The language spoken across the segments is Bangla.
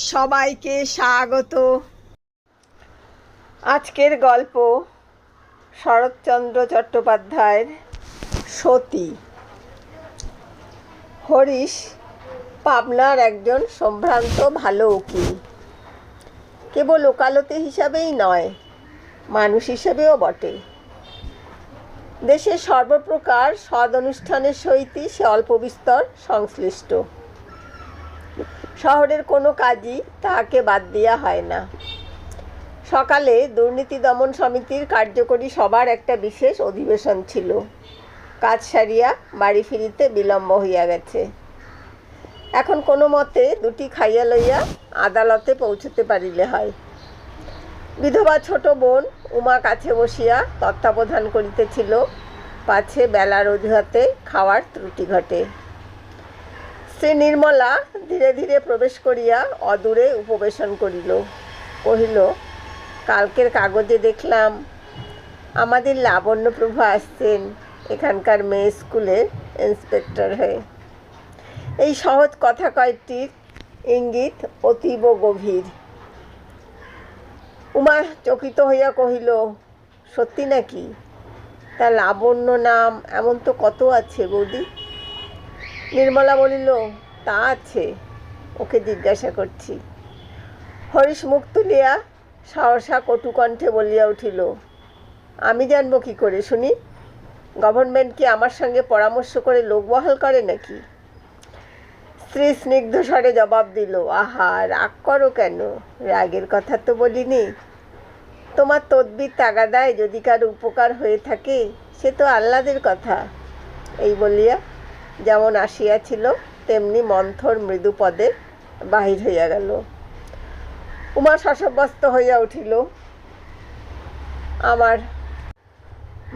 সবাইকে স্বাগত। আজকের গল্প শরৎচন্দ্র চট্টোপাধ্যায়ের সতী। হরিশ পাবনার একজন সম্ভ্রান্ত ভালো উকিল। কেবল ওকালতি হিসাবেই নয়, মানুষ হিসেবেও বটে। দেশের সর্বপ্রকার সদ অনুষ্ঠানের সহিতই সে অল্প বিস্তর সংশ্লিষ্ট। শহরের কোনো কাজই তাহাকে বাদ দেওয়া হয় না। সকালে দুর্নীতি দমন সমিতির কার্যকরী সভার একটা বিশেষ অধিবেশন ছিল। কাজ সারিয়া বাড়ি ফিরিতে বিলম্ব হইয়া গেছে। এখন কোনো মতে দুটি খাইয়া লইয়া আদালতে পৌঁছতে পারিলে হয়। বিধবা ছোট বোন উমা কাছে বসিয়া তত্ত্বাবধান করিতেছিল, পাছে বেলার অজুহাতে খাওয়ার ত্রুটি ঘটে। শ্রী নির্মলা ধীরে ধীরে প্রবেশ করিয়া অদূরে উপবেশন করিল। কহিল, কালকের কাগজে দেখলাম আমাদের লাবণ্যপ্রভা আসছেন এখানকার মেয়ে স্কুলের ইন্সপেক্টর হয়ে। এই সহজ কথা কয়েকটির ইঙ্গিত অতীব গভীর। উমা চকিত হইয়া কহিল, সত্যি নাকি? তা লাবণ্য নাম এমন তো কত আছে বৌদি। নির্মলা বলিল, তা আছে, ওকে জিজ্ঞাসা করছি। হরিশ মুখ তুলিয়া সহসা কটুকণ্ঠে বলিয়া উঠিল, আমি জানবো কি করে শুনি? গভর্নমেন্ট কি আমার সঙ্গে পরামর্শ করে লোক বহাল করে নাকি? স্ত্রী স্নিগ্ধ স্বরে জবাব দিল, আহা, রাগ করো কেন? রাগের কথা তো বলিনি। তোমার তদবির তাগাদায় যদি কারো উপকার হয়ে থাকে সে তো আহ্লাদের কথা। এই বলিয়া যেমন আসিয়াছিল তেমনি মন্থর মৃদু পদে বাহির হইয়া গেল। উমা শশব্যস্ত হইয়া উঠিল। আমার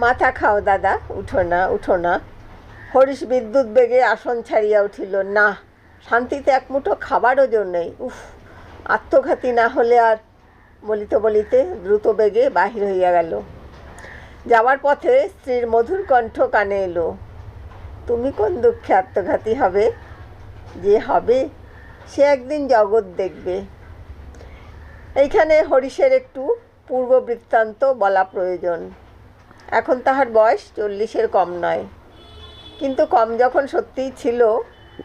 মাথা খাও দাদা, উঠো না, উঠো না। হরিশ বিদ্যুৎ বেগে আসন ছাড়িয়া উঠিল। না, শান্তিতে এক মুঠো খাবারও জোর নেই। উফ, আত্মঘাতী না হলে আর। বলিতে বলিতে দ্রুত বেগে বাহির হইয়া গেল। যাওয়ার পথে স্ত্রীর মধুর কণ্ঠ কানে এলো, তুমি কোন দুঃখে আত্মঘাতী হবে? যে হবে সে একদিন জগৎ দেখবে। এইখানে হরিশের একটু পূর্ব বৃত্তান্ত বলা প্রয়োজন। এখন তাহার বয়স 40-এর কম নয়, কিন্তু কম যখন সত্যিই ছিল,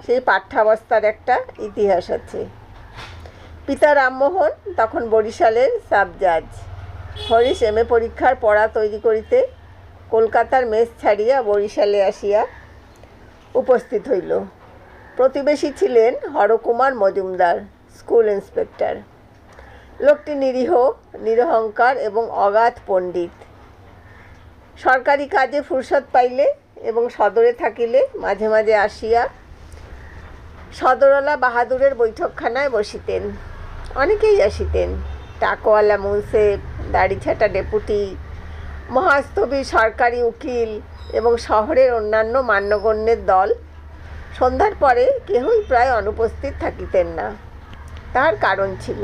সেই পাঠ্যাবস্থার একটা ইতিহাস আছে। পিতা রামমোহন তখন বরিশালের সাব জাজ। হরিশ এমএ পরীক্ষার পড়া তৈরি করিতে কলকাতার মেস ছাড়িয়া বরিশালে আসিয়া উপস্থিত হইল। প্রতিবেশী ছিলেন হরকুমার মজুমদার, স্কুল ইন্সপেক্টর। লোকটি নিরীহ, নিরহংকার এবং অগাধ পণ্ডিত। সরকারি কাজে ফুরসত পাইলে এবং সদরে থাকিলে মাঝে মাঝে আসিয়া সদরওয়ালা বাহাদুরের বৈঠকখানায় বসিতেন। অনেকেই আসিতেন, টাকওয়ালা মুন্সেফ, দাড়িছাটা ডেপুটি, মহাস্তবী সরকারি উকিল এবং শহরের অন্যান্য মান্যগণ্যের দল। সন্ধ্যার পরে কেহই প্রায় অনুপস্থিত থাকিতেন না। তার কারণ ছিল,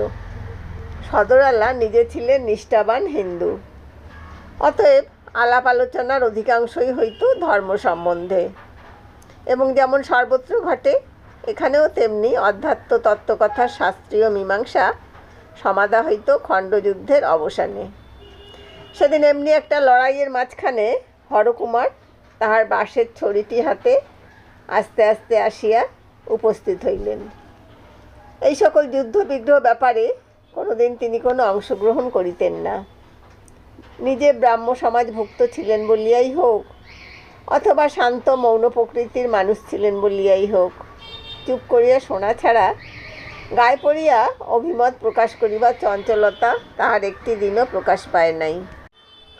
সদরওয়ালা নিজে ছিলেন নিষ্ঠাবান হিন্দু। অতএব আলাপ আলোচনার অধিকাংশই হইত ধর্ম সম্বন্ধে, এবং যেমন সর্বত্র ঘটে এখানেও তেমনি অধ্যাত্ম তত্ত্বকথার শাস্ত্রীয় মীমাংসা সমাধা হইত খণ্ডযুদ্ধের অবসানে। সেদিন এমনি একটা লড়াইয়ের মাঝখানে হরকুমার তাহার বাঁশের ছড়িটি হাতে আস্তে আস্তে আসিয়া উপস্থিত হইলেন। এই সকল যুদ্ধ বিগ্রহ ব্যাপারে কোনোদিন তিনি কোনো অংশগ্রহণ করিতেন না। নিজে ব্রাহ্ম সমাজভুক্ত ছিলেন বলিয়াই হোক, অথবা শান্ত মৌন প্রকৃতির মানুষ ছিলেন বলিয়াই হোক, চুপ করিয়া শোনা ছাড়া গায়ে পড়িয়া অভিমত প্রকাশ করিবার চঞ্চলতা তাহার একটি দিনও প্রকাশ পায় নাই।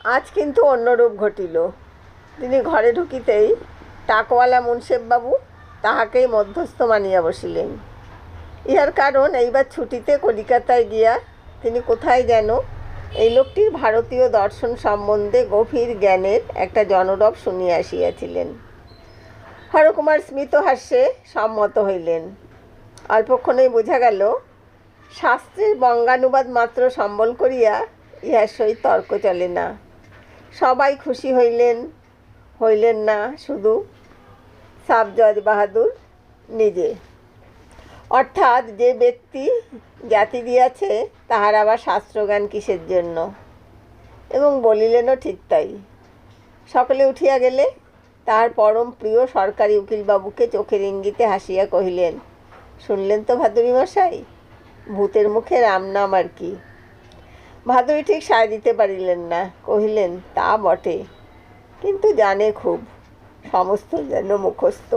আজ কিন্তু অন্যরূপ ঘটিল। তিনি ঘরে ঢুকিতেই টাকওয়ালা মুন্সেফবাবু তাহাকেই মধ্যস্থ মানিয়া বসিলেন। ইহার কারণ, এইবার ছুটিতে কলিকাতায় গিয়া তিনি কোথায় যেন এই লোকটির ভারতীয় দর্শন সম্বন্ধে গভীর জ্ঞানের একটা জনরব শুনিয়া আসিয়াছিলেন। হরকুমার স্মিত হাস্যে সম্মত হইলেন। অল্পক্ষণেই বোঝা গেল, শাস্ত্রের বঙ্গানুবাদ মাত্র সম্বল করিয়া ইহার সহিত তর্ক চলে না। সবাই খুশি হইলেন না শুধু সাব জজ বাহাদুর নিজে। অর্থাৎ যে ব্যক্তি জাতি দিয়াছে তাহার আবার শাস্ত্রজ্ঞান কিসের জন্য। এবং বলিলেনও ঠিক তাই। সকলে উঠিয়া গেলে তাহার পরম প্রিয় সরকারি উকিলবাবুকে চোখের ইঙ্গিতে হাসিয়া কহিলেন, শুনলেন তো ভাদুরী মশাই, ভূতের মুখে রাম নাম আর কি। ভাদুরী ঠিক সায় দিতে পারিলেন না, কহিলেন, তা বটে, কিন্তু জানে খুব, সমস্ত যেন মুখস্থ।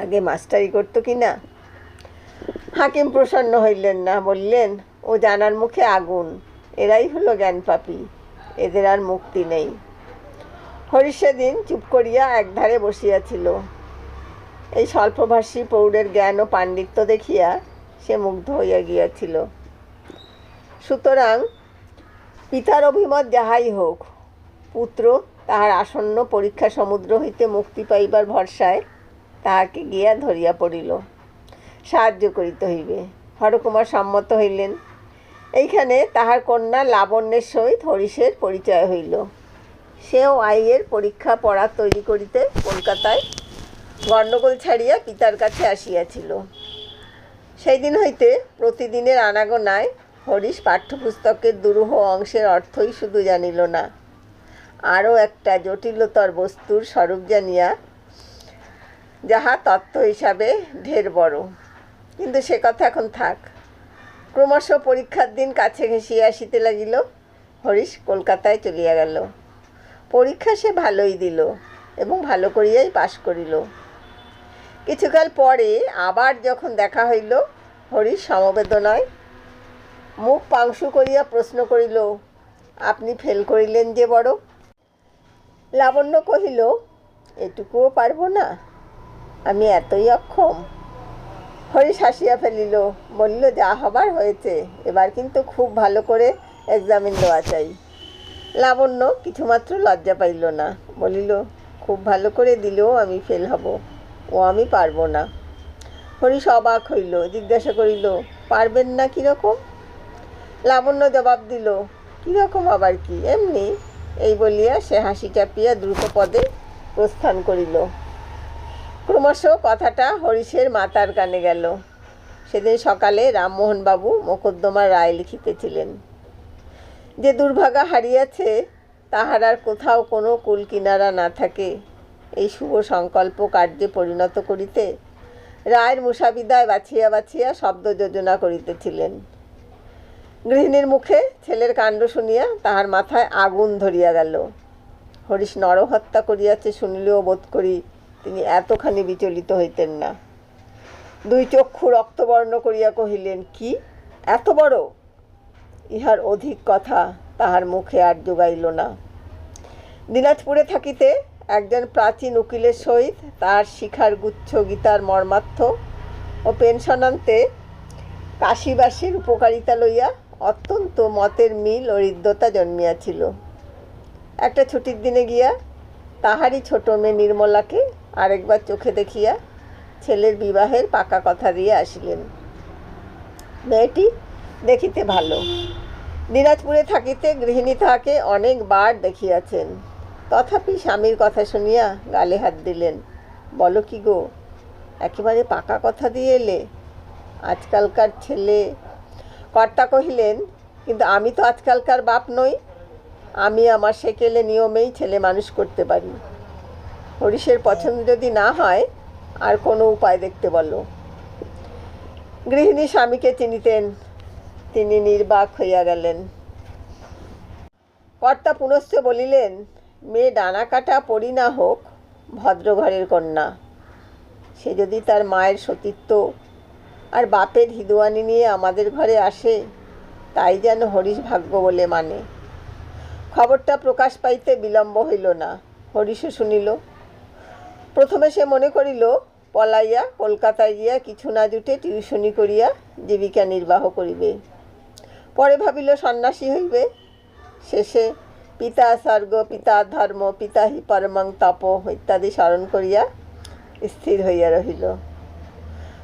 আগে মাস্টারি করতো কি না। হাকিম প্রসন্ন হইলেন না, বললেন, ও জানার মুখে আগুন, এরাই হলো জ্ঞানপাপী, এদের আর মুক্তি নেই। হরিশ সেদিন চুপ করিয়া একধারে বসিয়াছিল। এই স্বল্পভাষী প্রৌঢ়ের জ্ঞান ও পাণ্ডিত্য দেখিয়া সে মুগ্ধ হইয়া গিয়াছিল। সুতরাং পিতার অভিমত যাহাই হোক, পুত্র তাহার আসন্ন পরীক্ষা সমুদ্র হইতে মুক্তি পাইবার ভরসায় তাহাকে গিয়া ধরিয়া পড়িল। সাহায্য করিতে হইবে। হরকুমার সম্মত হইলেন। এইখানে তাহার কন্যা লাবণ্যের সহিত হরিশের পরিচয় হইল। সেও আইয়ের পরীক্ষা পড়া তৈরি করিতে কলকাতায় গণ্ডগোল ছাড়িয়া পিতার কাছে আসিয়াছিল। সেই দিন হইতে প্রতিদিনের আনাগোনায় হরিশ পাঠ্যপুস্তকের দুরূহ অংশের অর্থই শুধু জানিল না, আরও একটা জটিলতর বস্তুর স্বরূপ জানিয়া, যাহা তত্ত্ব হিসাবে ঢের বড়। কিন্তু সে কথা এখন থাক। ক্রমশ পরীক্ষার দিন কাছে ঘেঁষিয়া আসিতে লাগিল। হরিশ কলকাতায় চলিয়া গেল। পরীক্ষা সে ভালোই দিল এবং ভালো করিয়াই পাশ করিল। কিছুকাল পরে আবার যখন দেখা হইল, হরিশ সমবেদনায় মুখ পাংশু করিয়া প্রশ্ন করিল, আপনি ফেল করিলেন যে বড়? লাবণ্য কহিল, এটুকুও পারব না, আমি এতই অক্ষম। হরিশ হাসিয়া ফেলিল, বলিল, যা হবার হয়েছে, এবার কিন্তু খুব ভালো করে এক্সামিন দেওয়া চাই। লাবণ্য কিছুমাত্র লজ্জা পাইল না, বলিল, খুব ভালো করে দিলেও আমি ফেল হব, ও আমি পারব না। হরিশ অবাক হইল, জিজ্ঞাসা করিল, পারবেন না কীরকম? লাবণ্য জবাব দিল, কীরকম আবার কি, এমনি। এই বলিয়া সে হাসি চাপিয়া দ্রুত পদে প্রস্থান করিল। ক্রমশ কথাটা হরিশের মাতার কানে গেল। সেদিন সকালে রামমোহনবাবু মোকদ্দমার রায় লিখিতেছিলেন। যে দুর্ভাগা হারিয়াছে, তাহার আর কোথাও কোনো কুল কিনারা না থাকে, এই শুভ সংকল্প কার্যে পরিণত করিতে রায়ের মুসাবিদায় বাছিয়া বাছিয়া শব্দ যোজনা করিতেছিলেন। গৃহিণীর মুখে ছেলের কাণ্ড শুনিয়া তাহার মাথায় আগুন ধরিয়া গেল। হরিশ নরহত্যা করিয়াছে শুনিলেও বোধ করি তিনি এতখানি বিচলিত হইতেন না। দুই চক্ষু রক্তবর্ণ করিয়া কহিলেন, কি, এত বড়? ইহার অধিক কথা তাহার মুখে আর জোগাইল না। দিনাজপুরে থাকিতে একজন প্রাচীন উকিলের সহিত তাহার শিখার গুচ্ছ গীতার মর্মার্থ ও পেনশনান্তে কাশীবাসীর উপকারিতা লইয়া অত্যন্ত মতের মিল ও হৃদ্যতা জন্মিয়াছিল। একটা ছুটির দিনে গিয়া তাহারই ছোট মেয়ে নির্মলাকে আরেকবার চোখে দেখিয়া ছেলের বিবাহের পাকা কথা দিয়ে আসিলেন। মেয়েটি দেখিতে ভালো। দিনাজপুরে থাকিতে গৃহিণী তাহাকে অনেকবার দেখিয়াছেন। তথাপি স্বামীর কথা শুনিয়া গালে হাত দিলেন। বলো কি গো, একেবারে পাকা কথা দিয়ে এলে? আজকালকার ছেলে। কর্তা কহিলেন, কিন্তু আমি তো আজকালকার বাপ নই, আমি আমার সেকেলে নিয়মেই ছেলে মানুষ করতে পারি। হরিশের পছন্দ যদি না হয়, আর কোনো উপায় দেখতে বলো। গৃহিণী স্বামীকে চিনিতেন, তিনি নির্বাক হইয়া গেলেন। কর্তা পুনশ্চ বলিলেন, মেয়ে ডানা কাটা পড়ি না হোক, ভদ্রঘরের কন্যা। সে যদি তার মায়ের সতীত্ব আর বাপের হিদুয়ানি নিয়ে আমাদের ঘরে আসে, তাই যেন হরিশ ভাগ্য বলে মানে। খবরটা প্রকাশ পাইতে বিলম্ব হইল না। হরিশও শুনিল। প্রথমে সে মনে করিল পলাইয়া কলকাতায় গিয়া কিছু না জুটে টিউশনি করিয়া জীবিকা নির্বাহ করিবে। পরে ভাবিল সন্ন্যাসী হইবে। শেষে পিতা স্বর্গ, পিতা ধর্ম, পিতা হি পরমং তপ ইত্যাদি স্মরণ করিয়া স্থির হইয়া রহিল।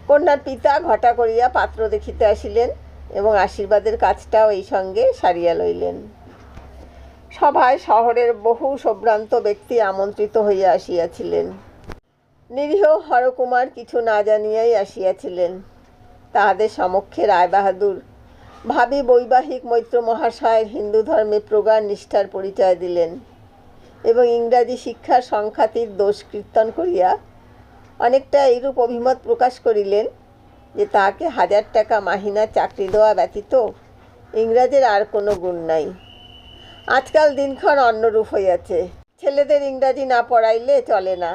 কন্যার পিতা ঘটা করিয়া পাত্র দেখিতে আসিলেন এবং আশীর্বাদের কাজটাও এই সঙ্গে সারিয়া লইলেন। সভায় শহরের বহু সম্ভ্রান্ত ব্যক্তি আমন্ত্রিত হইয়া আসিয়াছিলেন। নিরীহ হরকুমার কিছু না জানিয়াই আসিয়াছিলেন। তাহাদের সমক্ষে রায়বাহাদুর ভাবী বৈবাহিক মৈত্র মহাশয়ের হিন্দু ধর্মে প্রগাঢ় নিষ্ঠার পরিচয় দিলেন এবং ইংরাজি শিক্ষার সংখ্যাতির দোষ কীর্তন করিয়া অনেকটা এইরূপ অভিমত প্রকাশ করিলেন যে তাহাকে 1000 টাকা মাহিনা চাকরি দেওয়া ব্যতীত ইংরাজের আর কোনো গুণ নাই। আজকাল দিনক্ষণ অন্যরূপ হইয়াছে। ছেলেদের ইংরাজি না পড়াইলে চলে না,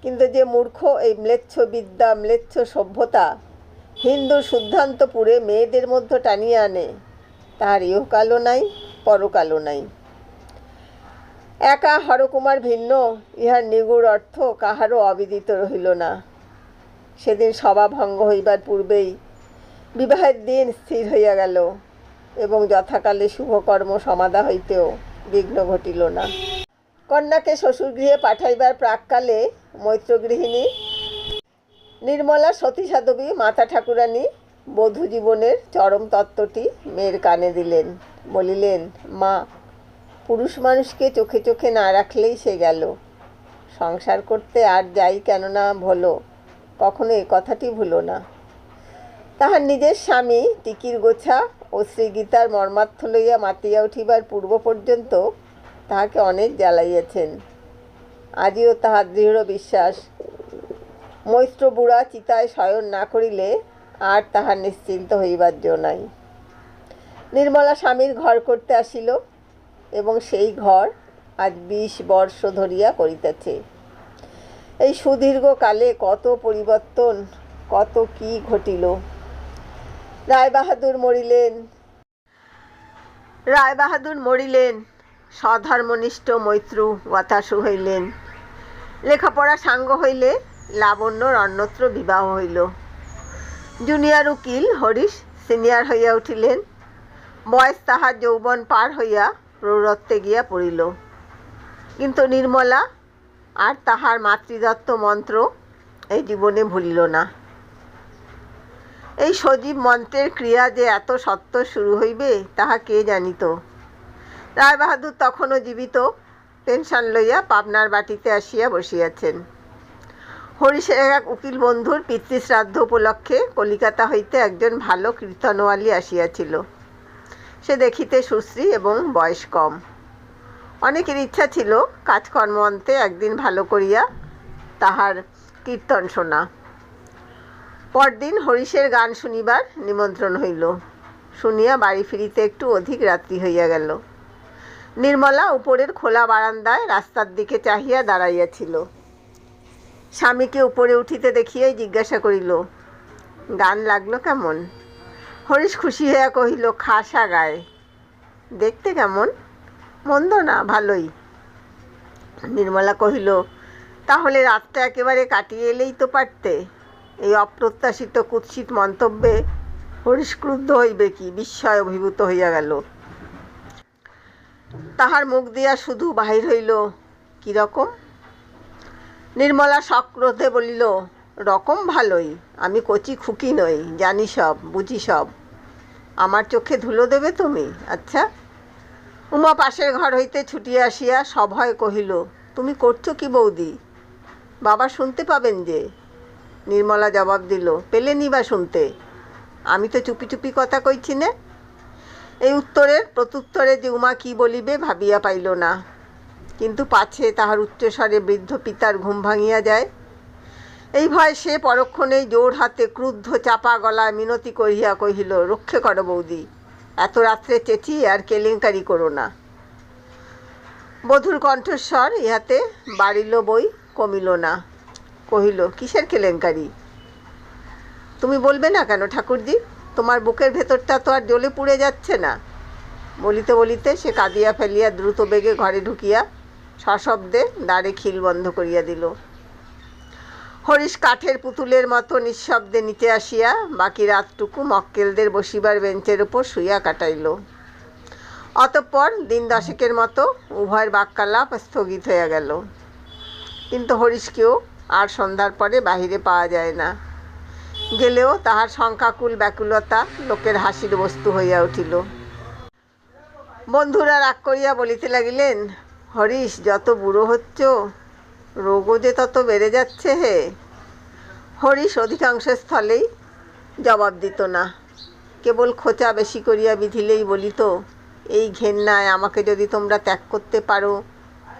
কিন্তু যে মূর্খ এই ম্লেচ্ছ বিদ্যা ম্লেচ্ছ সভ্যতা হিন্দু শুদ্ধান্তপুরে মেয়েদের মধ্যে টানিয়া আনে, তাহার ইহকালও নাই পরকালও নাই। একা হরকুমার ভিন্ন, ইহার নিগূঢ় অর্থ কাহারও অবিদিত রহিল না। সেদিন সভা ভঙ্গ হইবার পূর্বেই বিবাহের দিন স্থির হইয়া গেল এবং যথাকালে শুভকর্ম সমাধা হইতেও বিঘ্ন ঘটিল না। কন্যাকে শ্বশুরগৃহে পাঠাইবার প্রাককালে মৈত্রগৃহিণী নির্মলা সতী সাধবী মাতা ঠাকুরানী বধূ জীবনের চরম তত্ত্বটি মেয়ের কানে দিলেন। বলিলেন, মা, পুরুষ মানুষকে চোখে চোখে না রাখলেই সে গেল। সংসার করতে আর যাই কেননা ভোলো, কখনো এ কথাটি ভুলো না। তাহার নিজের স্বামী টিকির গোছা ও শ্রীগীতার মর্মার্থ লইয়া মাতিয়া উঠিবার পূর্ব পর্যন্ত তাহাকে অনেক জ্বালাইয়াছেন। আজিও তাহার দৃঢ় বিশ্বাস, মৈত্র বুড়া চিতায় শয়ন না করিলে আর তাহার নিশ্চিন্ত হইবার জো নাই। নির্মলা স্বামীর ঘর করতে আসিল এবং সেই ঘর আজ 20 বর্ষ ধরিয়া করিতেছে। এই সুদীর্ঘ কালে কত পরিবর্তন, কত কি ঘটিল। রায়বাহাদুর মরিলেন, স্বধর্মনিষ্ঠ মৈত্রু গতাসু হইলেন। লেখাপড়া সাঙ্গ হইলে লাবণ্যর অন্যত্র বিবাহ হইল। জুনিয়র উকিল হরিশ সিনিয়র হইয়া উঠিলেন। বয়স তাহার যৌবন পার হইয়া প্রৌঢ়ত্বে গিয়া পড়িল। কিন্তু নির্মলা আর তাহার মাতৃদত্ত মন্ত্র এই জীবনে ভুলিল না। এই সজীব মন্ত্রের ক্রিয়া যে এত সত্য শুরু হইবে তাহা কে জানিত। রায়বাহাদুর তখনও জীবিত, পেনশন লইয়া পাবনার বাটিতে আসিয়া বসিয়াছেন। হরিশের এক উকিল বন্ধুর পিতৃশ্রাদ্ধ উপলক্ষে কলিকাতা হইতে একজন ভালো কীর্তনওয়ালী আসিয়াছিল। সে দেখিতে সুশ্রী এবং বয়স কম। অনেকের ইচ্ছা ছিল কাজকর্ম অন্তে একদিন ভালো করিয়া তাহার কীর্তন শোনা। পরদিন হরিশের গান শুনিবার নিমন্ত্রণ হইল। শুনিয়া বাড়ি ফিরিতে একটু অধিক রাত্রি হইয়া গেল। নির্মলা উপরের খোলা বারান্দায় রাস্তার দিকে চাহিয়া দাঁড়াইয়াছিল। স্বামীকে উপরে উঠিতে দেখিয়াই জিজ্ঞাসা করিল, গান লাগলো কেমন? হরিশ খুশি হইয়া কহিল, খাসা গায়ে। দেখতে কেমন? মন্দ না, ভালোই। নির্মলা কহিল, তাহলে রাতটা একেবারে কাটিয়ে এলেই তো পারতে। এই অপ্রত্যাশিত কুৎসিত মন্তব্যে হরিশ ক্রুদ্ধ হইবে কি বিস্ময় অভিভূত হইয়া গেল। তাহার মুখ দিয়া শুধু বাহির হইল, কিরকম? নির্মলা সক্রোধে বলিল, রকম ভালোই। আমি কচি খুকি নই, জানি সব, বুঝি সব। আমার চোখে ধুলো দেবে তুমি? আচ্ছা। উমা পাশের ঘর হইতে ছুটিয়া আসিয়া সভয় কহিল, তুমি করছো কি বৌদি? বাবা শুনতে পাবেন যে। নির্মলা জবাব দিল, পেলেনি বা শুনতে? আমি তো চুপি চুপি কথা কইছি নে। এই উত্তরের প্রত্যুত্তরে যে উমা কি বলিবে ভাবিয়া পাইল না। কিন্তু পাছে তাহার উচ্চস্বরে বৃদ্ধ পিতার ঘুম ভাঙিয়া যায়, এই ভয় সে পরক্ষণেই জোর হাতে ক্রুদ্ধ চাপা গলায় মিনতি করিয়া কহিল, রক্ষে করো বৌদি, এত রাত্রে চেঁচিয়ে আর কেলেঙ্কারি করো না। বধূর কণ্ঠস্বর ইহাতে বাড়িল বই কমিল না। কহিল, কিসের কেলেঙ্কারি? তুমি বলবে না কেন ঠাকুরজি? তোমার বুকের ভেতরটা তো আর জ্বলে পুড়ে যাচ্ছে না? বলিতে বলিতে সে কাঁদিয়া ফেলিয়া দ্রুত বেগে ঘরে ঢুকিয়া সশব্দে দ্বারে খিল বন্ধ করিয়া দিল। হরিশ কাঠের পুতুলের মতো নিঃশব্দে নিচে আসিয়া বাকি রাতটুকু মক্কেলদের বসিবার বেঞ্চের উপর শুইয়া কাটাইল। অতঃপর দিন 10 মতো উভয়ের বাক্যালাপ স্থগিত হইয়া গেল। কিন্তু হরিশকেও আর সন্ধ্যার পরে বাহিরে পাওয়া যায় না। গেলেও তাহার শঙ্কাকুল ব্যাকুলতা লোকের হাসির বস্তু হইয়া উঠিল। বন্ধুরা রাগ করিয়া বলিতে লাগিলেন, হরিশ, যত বুড়ো হচ্ছ রোগও যে তত বেড়ে যাচ্ছে হে। হরিশ অধিকাংশ স্থলেই জবাব দিত না, কেবল খোঁচা বেশি করিয়া বিধিলেই বলিত, এই ঘেন্নায় আমাকে যদি তোমরা ত্যাগ করতে পারো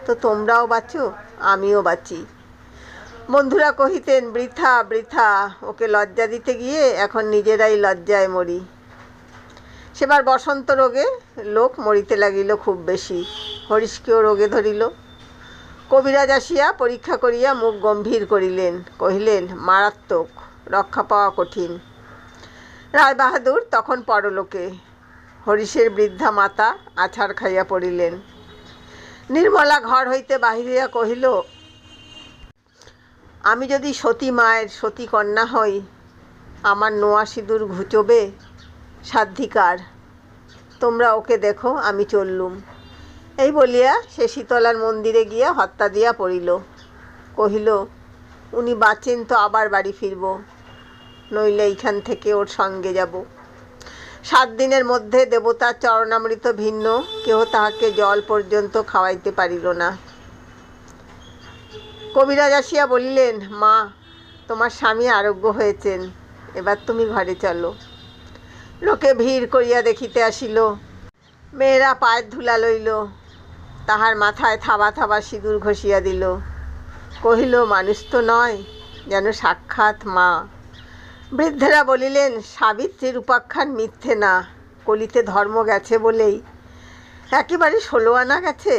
তো তোমরাও বাঁচো, আমিও বাঁচি। বন্ধুরা কহিতেন, বৃথা বৃথা, ওকে লজ্জা দিতে গিয়ে এখন নিজেরাই লজ্জায় মরি। সেবার বসন্ত রোগে লোক মরিতে লাগিল খুব বেশি। হরিশকেও রোগে ধরিল। কবিরাজ আসিয়া পরীক্ষা করিয়া মুখ গম্ভীর করিলেন, কহিলেন, মারাত্মক, রক্ষা পাওয়া কঠিন। রায়বাহাদুর তখন পরলোকে। হরিশের বৃদ্ধা মাতা আছাড় খাইয়া পড়িলেন। নির্মলা ঘর হইতে বাহির হইয়া কহিল, আমি যদি সতী মায়ের সতী কন্যা হই, আমার নোয়া সিঁদুর ঘুচোবে সাধ্ধিকার। তোমরা ওকে দেখো, আমি চললুম। এই বলিয়া সে শীতলার মন্দিরে গিয়া হত্যা দিয়া পড়িল। কহিল, উনি বাঁচেন তো আবার বাড়ি ফিরব, নইলে এইখান থেকে ওর সঙ্গে যাব। 7 দিনের মধ্যে দেবতার চরণামৃত ভিন্ন কেহ তাহাকে জল পর্যন্ত খাওয়াইতে পারিল না। কবিরাজ আসিয়া বলিলেন, মা, তোমার স্বামী আরোগ্য হয়েছেন, এবার তুমি ঘরে চলো। লোকে ভিড় করিয়া দেখিতে আসিল। মেয়েরা পায়ের ধুলা লইল, তাহার মাথায় থাবা থাবা সিঁদুর ঘষিয়া দিল। কহিল, মানুষ তো নয়, যেন সাক্ষাৎ মা। বৃদ্ধেরা বলিলেন, সাবিত্রীর উপাখ্যান মিথ্যে না, কলিতে ধর্ম গেছে বলেই একেবারে 16 আনা গেছে।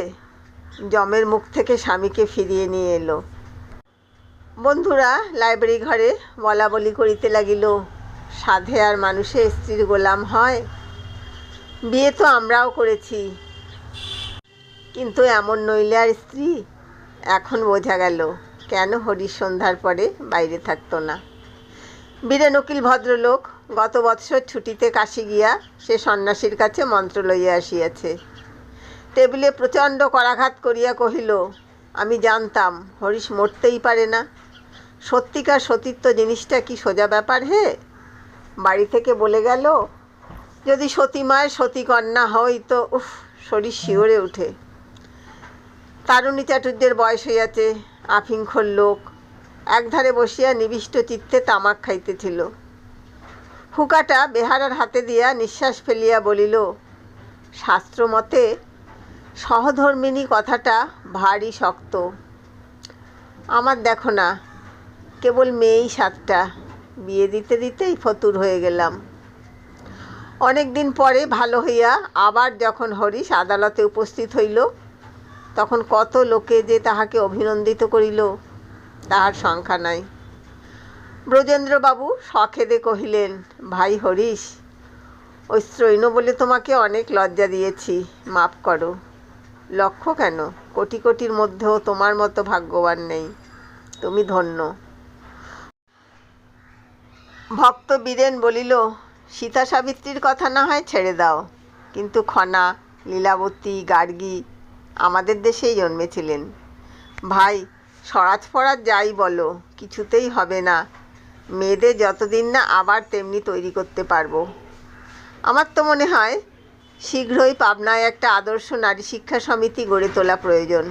যমের মুখ থেকে স্বামীকে ফিরিয়ে নিয়ে এলো। বন্ধুরা লাইব্রেরি ঘরে বলা বলি করিতে লাগিল, সাধে আর মানুষে স্ত্রীর গোলাম হয়? বিয়ে তো আমরাও করেছি, কিন্তু এমন নইলে আর স্ত্রী। এখন বোঝা গেল কেন হরিশ সন্ধ্যার পরে বাইরে থাকতো না। বীরেন উকিল ভদ্রলোক গত বৎসর ছুটিতে কাশী গিয়া সে সন্ন্যাসীর কাছে মন্ত্র লইয়া আসিয়াছে। টেবিলে প্রচণ্ড করাঘাত করিয়া কহিল, আমি জানতাম হরিশ মরতেই পারে না। সত্যিকার সতীত্ব জিনিসটা কি সোজা ব্যাপার হে? বাড়ি থেকে বলে গেল, যদি সতী মায়ের সতী কন্যা হই তো উফ, শরীর শিওরে উঠে। তারুণী চাটুর্যের বয়স হইয়াছে, আফিংখোর লোক, একধারে বসিয়া নিবিষ্ট চিত্তে তামাক খাইতেছিল। হুকাটা বেহারার হাতে দিয়া নিঃশ্বাস ফেলিয়া বলিল, শাস্ত্র মতে সহধর্মিণী কথাটা ভারী শক্ত। আমার দেখো না, কেবল মেয়েই 7টা, বিয়ে দিতে দিতেই ফতুর হয়ে গেলাম। অনেক দিন পরে ভালো হইয়া আবার যখন হরিশ আদালতে উপস্থিত হইল, তখন কত লোকে যে তাহাকে অভিনন্দিত করিল, তাহার সংখ্যা নাই। ব্রজেন্দ্রবাবু সখেদে কহিলেন, ভাই হরিশ, ওই স্ত্রৈণ বলে তোমাকে অনেক লজ্জা দিয়েছি, মাপ করো। লক্ষ্য কেন, কোটি কোটির মধ্যেও তোমার মতো ভাগ্যবান নেই, তুমি ধন্য। ভক্ত বীরেন বলিল, সীতা সাবিত্রীর কথা না হয় ছেড়ে দাও, কিন্তু খনা, লীলাবতী, গার্গী আমাদের দেশেই জন্মেছিলেন। ভাই, স্বরাজ ফরাজ যাই বলো, কিছুতেই হবে না। মেয়েদের যতদিন না আবার তেমনি তৈরি করতে পারবো। আমার তো মনে হয় শীঘ্রই পাবনায় একটা আদর্শ নারী শিক্ষা সমিতি গড়ে তোলা প্রয়োজন,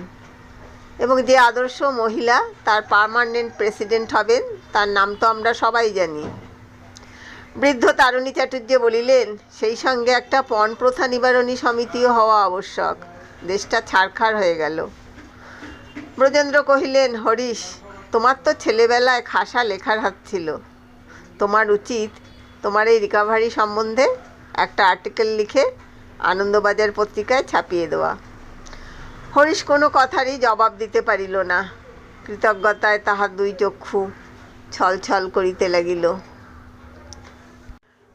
এবং যে আদর্শ মহিলা তার পার্মানেন্ট প্রেসিডেন্ট হবেন তার নাম তো আমরা সবাই জানি। বৃদ্ধ তারুণী চাটুর্য বলিলেন, সেই সঙ্গে একটা পণ প্রথা নিবারণী সমিতিও হওয়া আবশ্যক, দেশটা ছারখার হয়ে গেল। ব্রজেন্দ্র কহিলেন, হরিশ, তোমার তো ছেলেবেলায় খাসা লেখার হাত ছিল, তোমার উচিত তোমার এই রিকাভারি সম্বন্ধে একটা আর্টিকেল লিখে আনন্দবাজার পত্রিকায় ছাপিয়ে দেওয়া। হরিশ কোনো কথারই জবাব দিতে পারিল না। কৃতজ্ঞতায় তাহার 2 চক্ষু ছলছল করিতে লাগিল।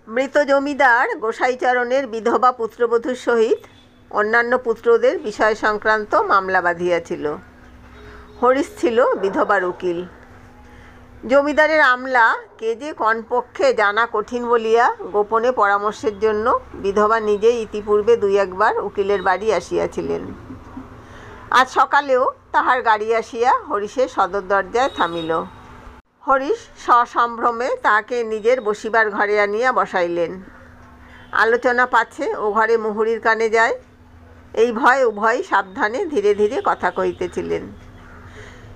মৃত জমিদার গোসাইচরণের বিধবা পুত্রবধূর সহিত অন্যান্য পুত্রদের বিষয় সংক্রান্ত মামলা বাঁধিয়াছিল। হরিশ ছিল বিধবার উকিল। জমিদারের আমলা কে যে কনপক্ষে জানা কঠিন বলিয়া গোপনে পরামর্শের জন্য বিধবা নিজেই ইতিপূর্বে 2-1 বার উকিলের বাড়ি আসিয়াছিলেন। আজ সকালেও তাহার গাড়ি আসিয়া হরিশের সদর দরজায় থামিল। হরিশ সসম্ভ্রমে তাহাকে নিজের বসিবার ঘরে আনিয়া বসাইলেন। আলোচনা পাছে ও ঘরে মুহুরীর কানে যায়, এই ভয় উভয় সাবধানে ধীরে ধীরে কথা কহিতেছিলেন।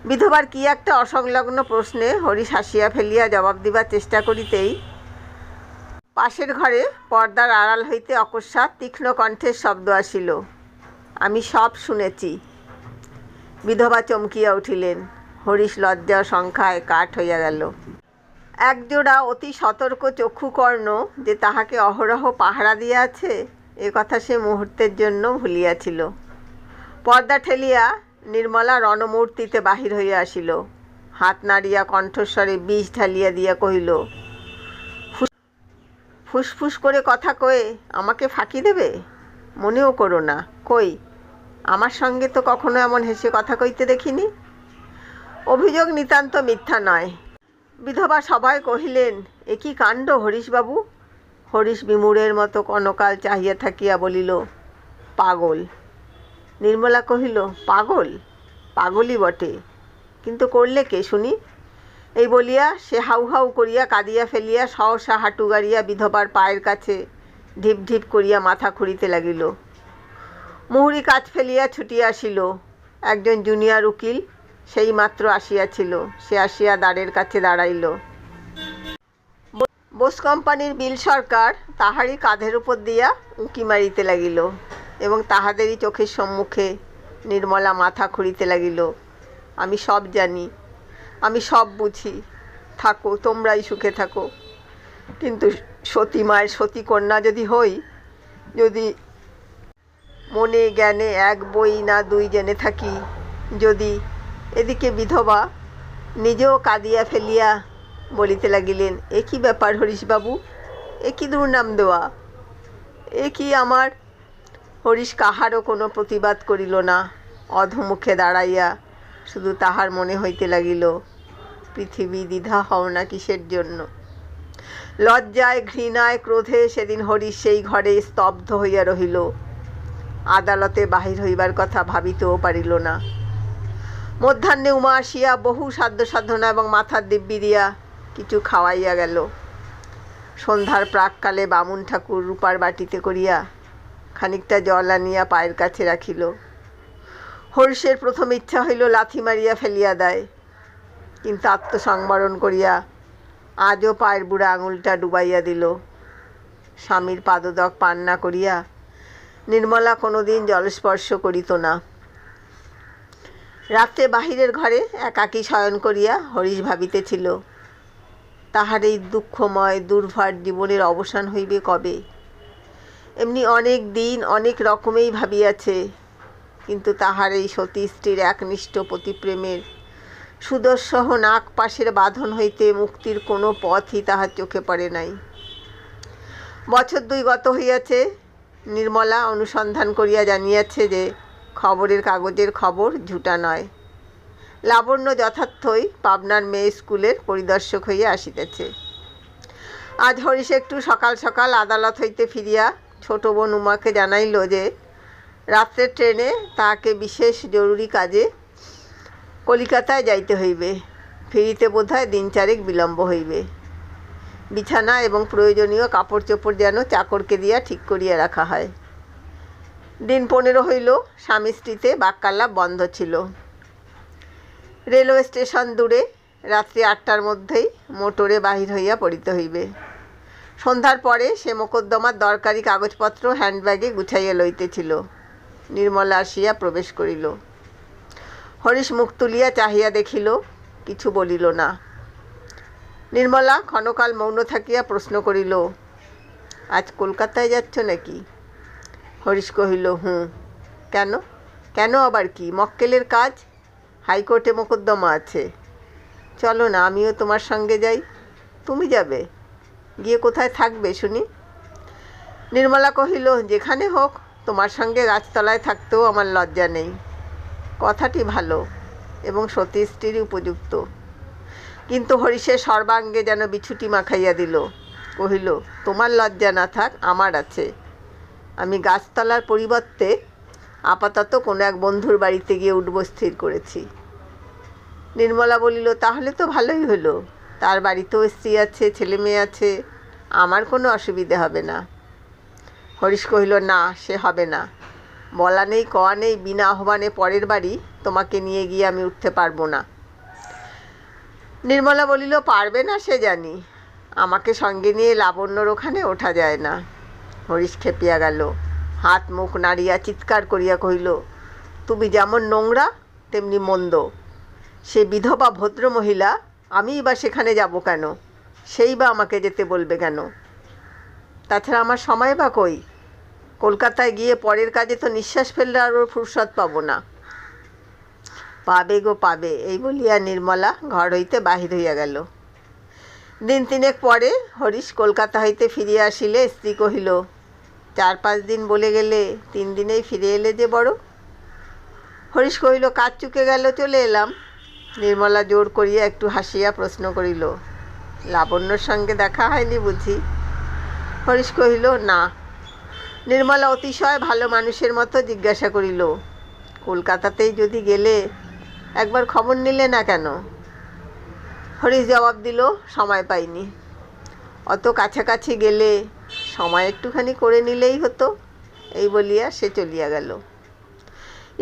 বিধবার কি একটা অসংলগ্ন প্রশ্নে হরিশ হাসিয়া ফেলিয়া জবাব দিবার চেষ্টা করিতেই পাশের ঘরে পর্দার আড়াল হইতে অকস্মাৎ তীক্ষ্ণ কণ্ঠের শব্দ আসিল, আমি সব শুনেছি। বিধবা চমকিয়া উঠিলেন। হরিশ লজ্জা সংখ্যায় কাঠ হইয়া গেল। একজোড়া অতি সতর্ক চক্ষুকর্ণ যে তাহাকে অহরহ পাহারা দিয়া আছে, এ কথা সে মুহূর্তের জন্য ভুলিয়াছিল। পর্দা ঠেলিয়া নির্মলা রণমূর্তিতে বাহির হইয়া আসিল। হাত নাড়িয়া কণ্ঠস্বরে বিষ ঢালিয়া দিয়া কহিল, ফুসফুস করে কথা কয়ে আমাকে ফাঁকি দেবে? মনেও করো না। কই, আমার সঙ্গে তো কখনো এমন হেসে কথা কইতে দেখিনি। অভিযোগ নিতান্ত মিথ্যা নয়। বিধবা সবাই কহিলেন, এ কি কাণ্ড হরিশবাবু? হরিশ বিমূঢ়ের মতো কনকাল চাহিয়া থাকিয়া বলিল, পাগল। নির্মলা কহিল, পাগল? পাগলই বটে, কিন্তু করলে কে শুনি? এই বলিয়া সে হাউ হাউ করিয়া কাঁদিয়া ফেলিয়া সহসা হাঁটু গাড়িয়া বিধবার পায়ের কাছে ঢিপ ঢিপ করিয়া মাথা খুঁড়িতে লাগিল। মুহুরী কাজ ফেলিয়া ছুটিয়া আসিল। একজন জুনিয়র উকিল সেই মাত্র আসিয়াছিল। সে আসিয়া দ্বারের কাছে দাঁড়াইল। বোস কোম্পানির বিল সরকার তাহারই কাঁধের উপর দিয়া উঁকি মারিতে লাগিল এবং তাহাদেরই চোখের সম্মুখে নির্মলা মাথা খুঁড়িতে লাগিল, আমি সব জানি, আমি সব বুঝি, থাকো, তোমরাই সুখে থাকো। কিন্তু সতী মায়ের সতী কন্যা যদি হই, যদি মনে জ্ঞানে এক বই না দুই জেনে থাকি, যদি। এদিকে বিধবা নিজেও কাঁদিয়া ফেলিয়া বলিতে লাগিলেন, এ কী ব্যাপার হরিশবাবু? এ কী দুর্নাম দেওয়া? এ কি আমার? হরিশ কাহারও কোনো প্রতিবাদ করিল না। অধমুখে দাঁড়াইয়া শুধু তাহার মনে হইতে লাগিল, পৃথিবী দ্বিধা হও না কিসের জন্য। লজ্জায়, ঘৃণায়, ক্রোধে সেদিন হরিশ সেই ঘরে স্তব্ধ হইয়া রহিল। আদালতে বাহির হইবার কথা ভাবিতেও পারিল না। মধ্যাহ্নে উমা আসিয়া বহু সাধ্য সাধনা এবং মাথার দিব্যি দিয়া কিছু খাওয়াইয়া গেল। সন্ধ্যার প্রাককালে বামুন ঠাকুর রূপার বাটিতে করিয়া খানিকটা জল আনিয়া পায়ের কাছে রাখিল। হরিশের প্রথম ইচ্ছা হইল লাথি মারিয়া ফেলিয়া দেয়, কিন্তু আত্মসংবরণ করিয়া আজও পায়ের বুড়া আঙুলটা ডুবাইয়া দিল। স্বামীর পাদদক পান না করিয়া নির্মলা কোনোদিন জলস্পর্শ করিত না। রাত্রে বাহিরের ঘরে একাকী শয়ন করিয়া হরিশ ভাবিতেছিল, তাহার এই দুঃখময় দুর্ভার জীবনের অবসান হইবে কবে? এমনি অনেক দিন অনেক রকমেই ভাবিয়াছে, কিন্তু তাহার এই সতী স্ত্রীর একনিষ্ঠ পতিপ্রেমের সুদর্শহ নাক পাশের বাঁধন হইতে মুক্তির কোনো পথই তাহার চোখে পড়ে নাই। বছর দুই গত হইয়াছে। নির্মলা অনুসন্ধান করিয়া জানিয়াছে যে খবরের কাগজের খবর ঝুটা নয়। লাবণ্য যথার্থই পাবনার মেয়ে স্কুলের পরিদর্শক হইয়া আসিতেছে। আজ হরিশ একটু সকাল সকাল আদালত হইতে ফিরিয়া ছোট বোন উমাকে জানাইল যে রাত্রের ট্রেনে তাহাকে বিশেষ জরুরি কাজে কলিকাতায় যাইতে হইবে। ফিরিতে বোধহয় দিন চারেক বিলম্ব হইবে। বিছানা এবং প্রয়োজনীয় কাপড় চোপড় যেন চাকরকে দিয়া ঠিক করিয়া রাখা হয়। দিন 15 হইল। স্বামী স্ত্রীতে বাক্যালাপ বন্ধ ছিল। রেলওয়ে স্টেশন দূরে। রাত্রি 8টার মধ্যেই মোটরে বাহির হইয়া পড়িতে হইবে। সন্ধ্যার পরে সে মোকদ্দমার দরকারি কাগজপত্র হ্যান্ডব্যাগে গুছাইয়া লইতেছিল। নির্মলা আসিয়া প্রবেশ করিল। হরিশ মুখ তুলিয়া চাহিয়া দেখিল, কিছু বলিল না। নির্মলা ক্ষণকাল মৌন থাকিয়া প্রশ্ন করিল, আজ কলকাতায় যাচ্ছ নাকি? হরিশ কহিল, হুঁ। কেন? কেন আবার কি? মক্কেলের কাজ। হাইকোর্টে মোকদ্দমা আছে। চলো না, আমিও তোমার সঙ্গে যাই। তুমি যাবে? গিয়ে কোথায় থাকবে শুনি? নির্মলা কহিল, যেখানে হোক, তোমার সঙ্গে গাছতলায় থাকতেও আমার লজ্জা নেই। কথাটি ভালো এবং সতী স্ত্রীর উপযুক্ত, কিন্তু হরিশের সর্বাঙ্গে যেন বিছুটি মাখাইয়া দিল। কহিল, তোমার লজ্জা না থাক, আমার আছে। আমি গাছতলার পরিবর্তে আপাতত কোনো এক বন্ধুর বাড়িতে গিয়ে উঠব স্থির করেছি। নির্মলা বলিল, তাহলে তো ভালোই হলো। তার বাড়িতেও স্ত্রী আছে, ছেলে মেয়ে আছে, আমার কোনো অসুবিধে হবে না। হরিশ কহিল, না, সে হবে না। বলা নেই কওয়া নেই, বিনা আহ্বানে পরের বাড়ি তোমাকে নিয়ে গিয়ে আমি উঠতে পারবো না। নির্মলা বলিল, পারবে না সে জানি, আমাকে সঙ্গে নিয়ে লাবণ্যর ওখানে ওঠা যায় না। হরিশ খেপিয়া গেল, হাত মুখ নাড়িয়া চিৎকার করিয়া কহিল, তুমি যেমন নোংরা তেমনি মন্দ। সে বিধবা ভদ্র মহিলা, আমিই বা সেখানে যাব কেন? সেই বা আমাকে যেতে বলবে কেন? তাছাড়া আমার সময় বা কই? কলকাতায় গিয়ে পরের কাজে তো নিঃশ্বাস ফেললে আর ওর ফুরসত পাবো না। পাবে গো পাবে, এই বলিয়া নির্মলা ঘর হইতে বাহির হইয়া গেল। দিন তিনেক পরে হরিশ কলকাতা হইতে ফিরিয়া আসিলে স্ত্রী কহিল, 4-5 দিন বলে গেলে 3 দিনেই ফিরে এলে যে বড়? হরিশ কহিল, কাজ চুকে গেল, চলে এলাম। নির্মলা জোর করিয়া একটু হাসিয়া প্রশ্ন করিল, লাবণ্যর সঙ্গে দেখা হয়নি বুঝি? হরিশ কহিল, না। নির্মলা অতিশয় ভালো মানুষের মতো জিজ্ঞাসা করিল, কলকাতাতেই যদি গেলে একবার খবর নিলে না কেন? হরিশ জবাব দিল, সময় পাইনি। অত কাছাকাছি গেলে সময় একটুখানি করে নিলেই হতো। এই বলিয়া সে চলিয়া গেল।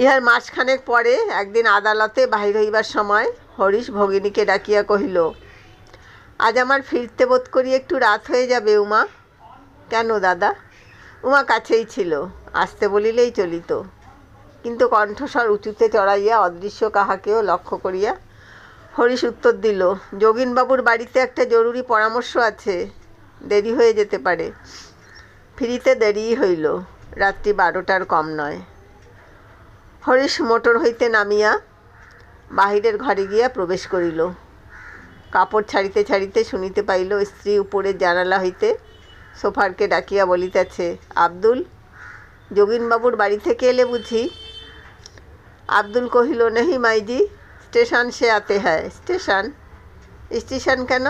ইহার মাসখানেক পরে একদিন আদালতে বাহির হইবার সময় হরিশ ভগিনীকে ডাকিয়া কহিল, আজ আমার ফিরতে বোধ করি একটু রাত হয়ে যাবে উমা। কেন দাদা? উমা কাছেই ছিল, আসতে বলিলেই চলিত। কিন্তু কণ্ঠস্বর উঁচুতে চড়াইয়া অদৃশ্য কাহাকেও লক্ষ্য করিয়া হরিশ উত্তর দিল, যোগিনবাবুর বাড়িতে একটা জরুরি পরামর্শ আছে, দেরি হয়ে যেতে পারে। ফিরিতে দেরিই হইল, রাত্রি 12টার কম নয়। হরিশ মোটর হইতে নামিয়া বাহিরের ঘরে গিয়া প্রবেশ করিল। কাপড় ছাড়িতে ছাড়িতে শুনিতে পাইল স্ত্রী উপরের জানালা হইতে সোফারকে ডাকিয়া বলিতেছে, আব্দুল, যোগিনবাবুর বাড়ি থেকে এলে বুঝি? আব্দুল কহিল, নেহি মাইজি, স্টেশন সে আতে হ্যায়। স্টেশন? স্টেশন কেন?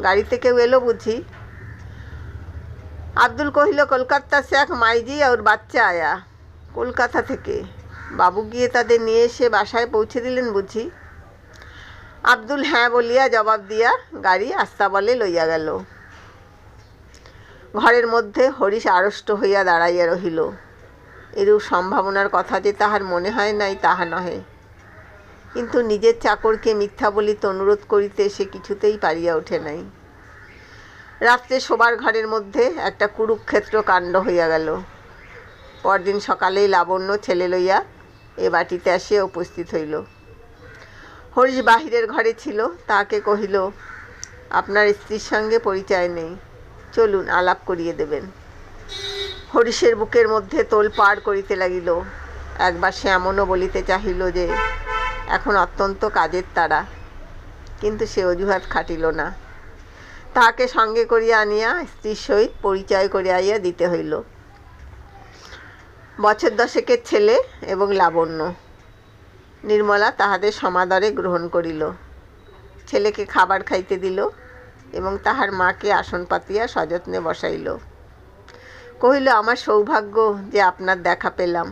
গাড়িতে কেউ এলো বুঝি? আব্দুল কহিল, কলকাতা সে এক মাইজি আর বাচ্চা আয়া। কলকাতা থেকে? বাবু গিয়ে তাদের নিয়ে এসে বাসায় পৌঁছে দিলেন বুঝি? আব্দুল হ্যাঁ বলিয়া জবাব দিয়া গাড়ি আস্তাবলে লইয়া গেল। ঘরের মধ্যে হরিশ আড়ষ্ট হইয়া দাঁড়াইয়া রহিল। এরূপ সম্ভাবনার কথা যে তাহার মনে হয় নাই তাহা নহে, কিন্তু নিজের চাকরকে মিথ্যা বলিতে অনুরোধ করিতে সে কিছুতেই পারিয়া ওঠে নাই। রাত্রে শোবার ঘরের মধ্যে একটা কুরুক্ষেত্র কাণ্ড হইয়া গেল। পরদিন সকালেই লাবণ্য ছেলে লইয়া এ বাটিতে আসিয়া উপস্থিত হইল। হরিশ বাহিরের ঘরে ছিল, তাহাকে কহিল, আপনার স্ত্রীর সঙ্গে পরিচয় নেই, চলুন আলাপ করিয়ে দেবেন। হরিশের বুকের মধ্যে তোলপাড় করিতে লাগিল। একবার সে এমনও বলিতে চাহিল যে এখন অত্যন্ত কাজের তাড়া, কিন্তু সে অজুহাত খাটিল না। তাহাকে সঙ্গে করিয়া আনিয়া স্ত্রীর সহিত পরিচয় করিয়া দিতে হইল। বছর 10-এর ছেলে এবং লাবণ্য। নির্মলা তাহাদের সমাদরে গ্রহণ করিল, ছেলেকে খাবার খাইতে দিল এবং তাহার মাকে আসন পাতিয়া সযত্নে বসাইল। কহিল, আমার সৌভাগ্য যে আপনার দেখা পেলাম।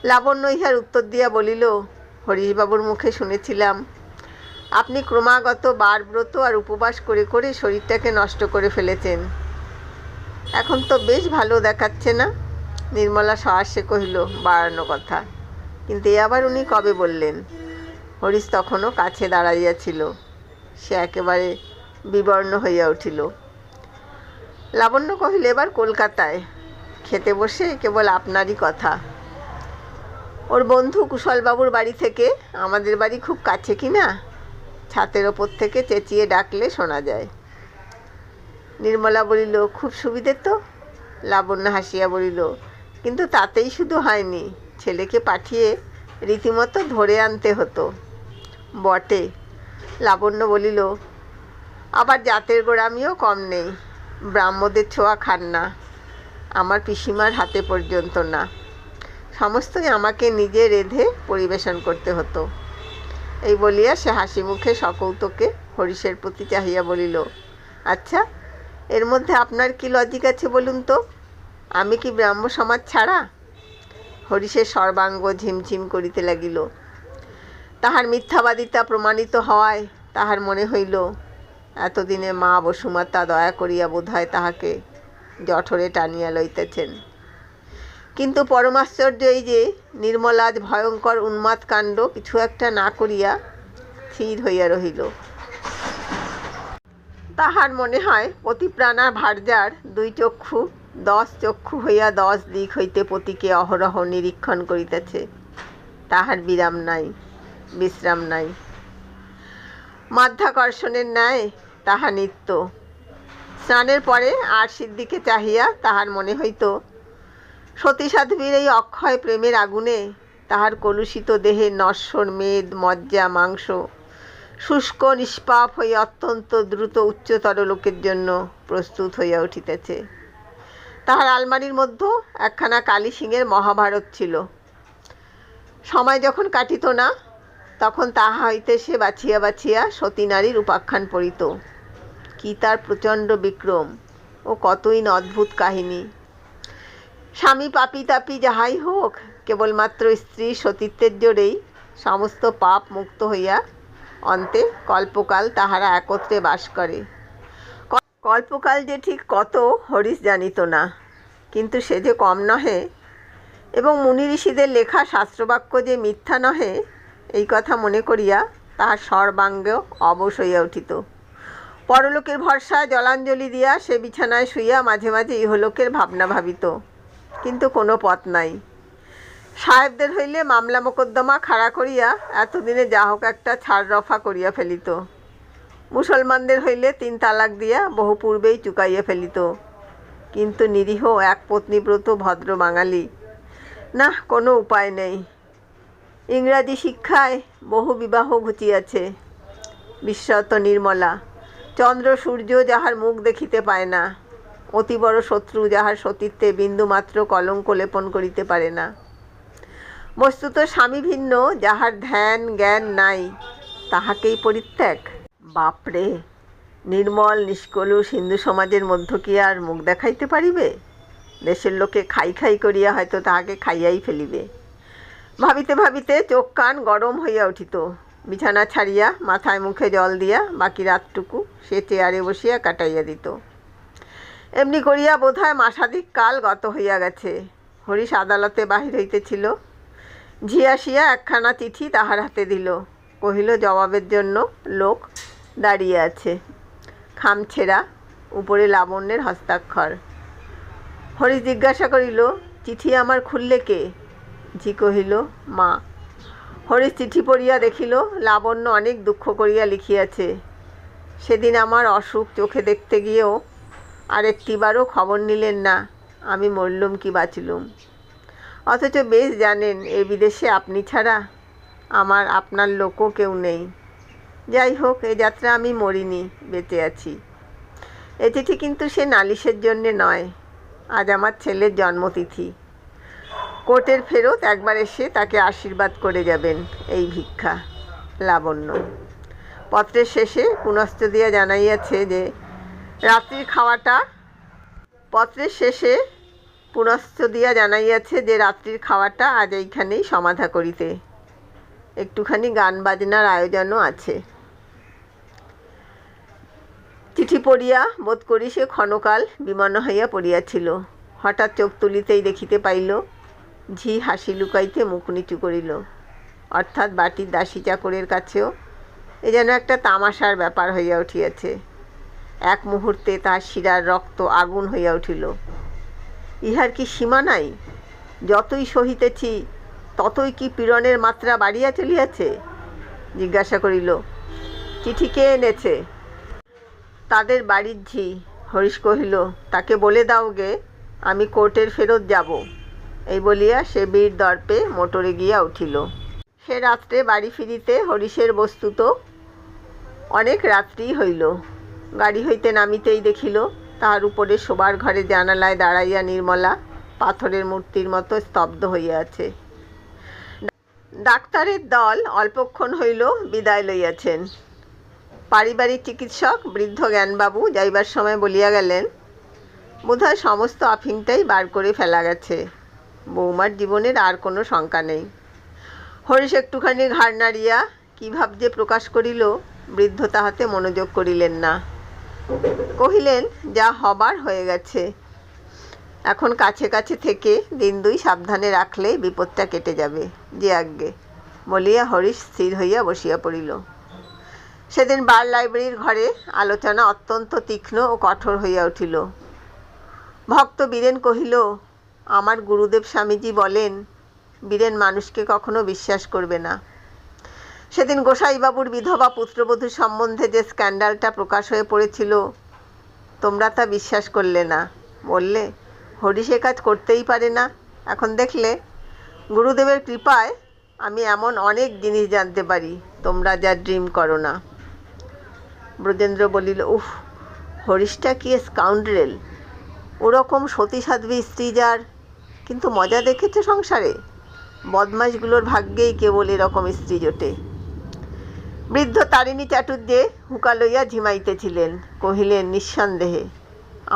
লাবণ্য ইহার উত্তর দিয়া বলিল, হরিশবাবুর মুখে শুনেছিলাম আপনি ক্রমাগত বারব্রত আর উপবাস করে করে শরীরটাকে নষ্ট করে ফেলেছেন। এখন তো বেশ ভালো দেখাচ্ছে না? নির্মলা সহাস্যে কহিল, বাড়ানো কথা, কিন্তু এ আবার উনি কবে বললেন? হরিশ তখনও কাছে দাঁড়াইয়াছিল। সে একেবারে বিবর্ণ হইয়া উঠিল। লাবণ্য কহিল, এবার কলকাতায় খেতে বসে কেবল আপনারই কথা। ওর বন্ধু কুশলবাবুর বাড়ি থেকে আমাদের বাড়ি খুব কাছে কি না? ছাতের ওপর থেকে চেঁচিয়ে ডাকলে শোনা যায়। নির্মলা বলিল, খুব সুবিধে তো। লাবণ্য হাসিয়া বলিল, কিন্তু তাতেই শুধু হয়নি, ছেলেকে পাঠিয়ে রীতিমতো ধরে আনতে হতো। বটে। লাবণ্য বলিল, আবার জাতের গোড়ামিও কম নেই। ব্রাহ্মদের ছোঁয়া খান না, আমার পিসিমার হাতে পর্যন্ত না। সমস্তই আমাকে নিজে রেঁধে পরিবেশন করতে হতো। এই বলিয়া সে হাসি মুখে সকৌতুকে হরিশের প্রতি চাহিয়া বলিল, আচ্ছা, এর মধ্যে আপনার কি লজিক আছে বলুন তো? আমি কি ব্রাহ্ম সমাজ ছাড়া? হরিশের সর্বাঙ্গ ঝিমঝিম করিতে লাগিল। তাহার মিথ্যাবাদিতা প্রমাণিত হওয়ায় তাহার মনে হইল এতদিনে মা বসুমাতা দয়া করিয়া বোধহয় তাহাকে জঠরে টানিয়া লইতেছেন। কিন্তু পরমাশ্চর্য এই যে নির্মলা আজ ভয়ঙ্কর উন্মাদ কাণ্ড কিছু একটা না করিয়া স্থির হইয়া রহিল। তাহার মনে হয় পতিপ্রাণা ভার্যার 2 চক্ষু 10 চক্ষু হইয়া 10 দিক হইতে পতিকে অহরহ নিরীক্ষণ করিতেছে। তাহার বিরাম নাই, বিশ্রাম নাই। মাধ্যাকর্ষণের ন্যায় তাহা নিত্য। স্নানের পরে আরশির দিকে চাহিয়া তাহার মনে হইত সতী সাধ্বীর এই অক্ষয় প্রেমের আগুনে তাহার কলুষিত দেহে নশ্বর মেদ মজ্জা মাংস শুষ্ক নিষ্পাপ হইয়া অত্যন্ত দ্রুত উচ্চতর লোকের জন্য প্রস্তুত হইয়া উঠিতেছে। তাহার আলমারির মধ্যে একখানা কালী সিংহের মহাভারত ছিল। সময় যখন কাটিত না তখন তাহা হইতে সে বাছিয়া বাছিয়া সতী নারীর উপাখ্যান পড়িত। কি তার প্রচণ্ড বিক্রম ও কতই না অদ্ভুত কাহিনী। স্বামী পাপী তাপী যাহাই হোক, কেবলমাত্র স্ত্রী সতীত্বের জোরেই সমস্ত পাপ মুক্ত হইয়া অন্তে কল্পকাল তাহারা একত্রে বাস করে। কল্পকাল যে ঠিক কত হরিশ জানিত না, কিন্তু সে যে কম নহে এবং মুনি ঋষিদের লেখা শাস্ত্রবাক্য যে মিথ্যা নহে এই কথা মনে করিয়া তাহার সর্বাঙ্গ অবশ হইয়া উঠিত। পরলোকের ভরসায় জলাঞ্জলি দিয়া সে বিছানায় শুইয়া মাঝে মাঝে ইহলোকের ভাবনা ভাবিত, কিন্তু কোনো পথ নাই। সাহেবদের হইলে মামলা মোকদ্দমা খাড়া করিয়া এতদিনে যা হোক একটা ছাড় রফা করিয়া ফেলিত। মুসলমানদের হইলে 3 তালাক দিয়া বহু পূর্বেই চুকাইয়া ফেলিত। কিন্তু নিরীহ এক পত্নীব্রত ভদ্র বাঙালি, না কোনো উপায় নেই। ইংরাজি শিক্ষায় বহু বিবাহ ঘটিয়াছে। বিশ্বত নির্মলা, চন্দ্র সূর্য যাহার মুখ দেখিতে পায় না, অতি বড় শত্রু যাহার সতীত্বে বিন্দুমাত্র কলঙ্ক লেপন করিতে পারে না, বস্তুত স্বামী ভিন্ন যাহার ধ্যান জ্ঞান নাই, তাহাকেই পরিত্যাগ। বাপরে, নির্মল নিষ্কলুষ হিন্দু সমাজের মধ্য কি আর মুখ দেখাইতে পারিবে? দেশের লোকে খাই খাই করিয়া হয়তো তাহাকে খাইয়াই ফেলিবে। ভাবিতে ভাবিতে চোখ কান গরম হইয়া উঠিত। বিছানা ছাড়িয়া মাথায় মুখে জল দিয়া বাকি রাতটুকু সে চেয়ারে বসিয়া কাটাইয়া দিত। এমনি করিয়া বোধহয় মাসাধিক কাল গত হইয়া গেছে। হরিশ আদালতে বাহির হইতেছিল। ঝি আসিয়া একখানা চিঠি তাহার হাতে দিল। কহিল জবাবের জন্য লোক দাঁড়িয়ে আছে। খামছেড়া, উপরে লাবণ্যের হস্তাক্ষর। হরিশ জিজ্ঞাসা করিল, চিঠি আমার খুললে কে? ঝি কহিল, মা। হরিশ চিঠি পড়িয়া দেখিল লাবণ্য অনেক দুঃখ করিয়া লিখিয়াছে, সেদিন আমার অসুখ চোখে দেখতে গিয়েও আর একটিবারও খবর নিলেন না আমি মরলুম কি বাঁচলুম। অথচ বেশ জানেন এই বিদেশে আপনি ছাড়া আমার আপনার লোকও কেউ নেই। যাই হোক, এ যাত্রা আমি মরিনি, বেঁচে আছি। এ চিঠি কিন্তু সে নালিশের জন্যে নয়। আজ আমার ছেলের জন্মতিথি। কোর্টের ফেরত একবার এসে তাকে আশীর্বাদ করে যাবেন, এই ভিক্ষা। লাবণ্য। পত্রের শেষে পুনশ্চ দিয়া জানাইয়াছে যে রাত্রির খাওয়াটা আজ এইখানেই সমাধা করিতে। একটুখানি গান বাজনার আয়োজনও আছে। চিঠি পড়িয়া বোধ করি সে ক্ষণকাল বিমন্ন হইয়া পড়িয়াছিল। হঠাৎ চোখ তুলিতেই দেখিতে পাইল ঝি হাসি লুকাইতে মুখ নিচু করিল। অর্থাৎ বাটির দাসী চাকরের কাছেও এ যেন একটা তামাশার ব্যাপার হইয়া উঠিয়াছে। এক মুহূর্তে তার শিরার রক্ত আগুন হইয়া উঠিল। ইহার কি সীমা নাই? যতই সহিতেছি ততই কি পীড়নের মাত্রা বাড়িয়া চলিয়াছে? জিজ্ঞাসা করিল, চিঠি কে এনেছে? তাদের বাড়ির ঝি। হরিশ কহিল, তাকে বলে দাও গে আমি কোর্টের ফেরত যাব। এই বলিয়া সে বীর দর্পে মোটরে গিয়া উঠিল। সে রাত্রে বাড়ি ফিরিতে হরিশের বস্তুত অনেক রাত্রি হইল। গাড়ি হইতে নামিতেই দেখিল তাহার উপরে শোবার ঘরে জানালায় দাঁড়াইয়া নির্মলা পাথরের মূর্তির মতো স্তব্ধ হইয়া আছে। ডাক্তারের দল অল্পক্ষণ হইল বিদায় লইয়াছেন। পারিবারিক চিকিৎসক বৃদ্ধ জ্ঞানবাবু যাইবার সময় বলিয়া গেলেন, বোধহয় সমস্ত আফিংটাই বার করে ফেলা গেছে। বৌমার জীবনের আর কোনো শঙ্কা নেই। হরিশ একটুখানি ঘাড় নাড়িয়া কী ভাব যে প্রকাশ করিল, বৃদ্ধ তাহাতে মনোযোগ করিলেন না। কহিলেন, যা হবার হয়ে গেছে। এখন কাছে কাছে থেকে দিন দুই সাবধানে রাখলে বিপদটা কেটে যাবে। যে আজ্ঞে, বলিয়া হরিশ স্থির হইয়া বসিয়া পড়িল। সেদিন বার লাইব্রেরির ঘরে আলোচনা অত্যন্ত তীক্ষ্ণ ও কঠোর হইয়া উঠিল। ভক্ত বীরেন কহিল, আমার গুরুদেব স্বামীজি বলেন, বীরেন মানুষকে কখনো বিশ্বাস করবে না। সেদিন গোসাইবাবুর বিধবা পুত্রবধূ সম্বন্ধে যে স্ক্যান্ডালটা প্রকাশ হয়ে পড়েছিল, তোমরা তা বিশ্বাস করলে না। বললে হরিশ এ কাজ করতেই পারে না। এখন দেখলে গুরুদেবের কৃপায় আমি এমন অনেক জিনিস জানতে পারি, তোমরা যা ড্রিম করো না। ব্রজেন্দ্র বলিল, উফ, হরিশটা কি স্কাউন্ড্রেল! ওরকম সতী সাধ্বী স্ত্রী যার, কিন্তু মজা দেখেছে সংসারে? বদমাশগুলোর ভাগ্যেই কেবল এরকম স্ত্রী জোটে। বৃদ্ধ তারিণী চাটুর্যে হুঁকা লইয়া ঝিমাইতেছিলেন। কহিলেন নিঃসন্দেহে।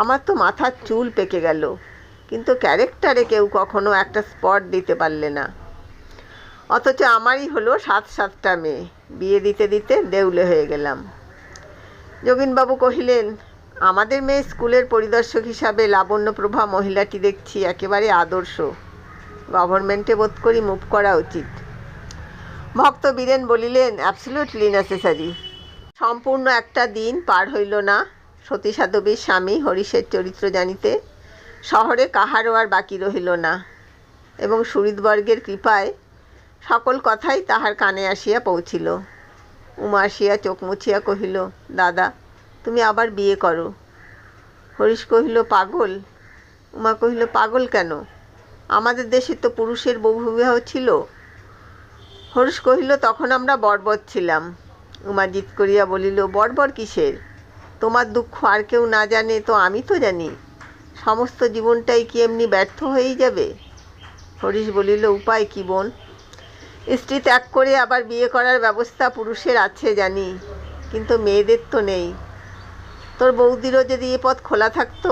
আমার তো মাথার চুল পেকে গেল, কিন্তু ক্যারেক্টারে কেউ কখনো একটা স্পট দিতে পারলে না। অথচ আমারই হলো 7-7টা মেয়ে, বিয়ে দিতে দিতে দেউলে হয়ে গেলাম। যোগিনবাবু কহিলেন, আমাদের মেয়ে স্কুলের পরিদর্শক হিসাবে লাবণ্যপ্রভা মহিলাটি দেখছি একেবারে আদর্শ। গভর্নমেন্টে বোধ করি মুভ করা উচিত। ভক্ত বীরেন বলিলেন, অ্যাবসলিউটলি নেসেসারি। সম্পূর্ণ একটা দিন পার হইল না সতী সাধবীর স্বামী হরিশের চরিত্র জানিতে। শহরে কাহারও আর বাকি রহিল না, এবং সুহৃদবর্গের কৃপায় সকল কথাই তাহার কানে আসিয়া পৌঁছিল। উমা আসিয়া চোখ মুছিয়া কহিল, দাদা, তুমি আবার বিয়ে করো। হরিশ কহিল, পাগল? উমা কহিল, পাগল কেন? আমাদের দেশে তো পুরুষের বহুবিবাহ ছিল। হরিশ কহিল, তখন আমরা বর্বর ছিলাম। উমা জিদ করিয়া বলিল, বর্বর কিসের? তোমার দুঃখ আর কেউ না জানে তো আমি তো জানি। সমস্ত জীবনটাই কি এমনি ব্যর্থ হয়েই যাবে? হরিশ বলিল, উপায় কি বোন? স্ত্রী ত্যাগ করে আবার বিয়ে করার ব্যবস্থা পুরুষের আছে জানি, কিন্তু মেয়েদের তো নেই। তোর বৌদিরও যদি এ পথ খোলা থাকতো,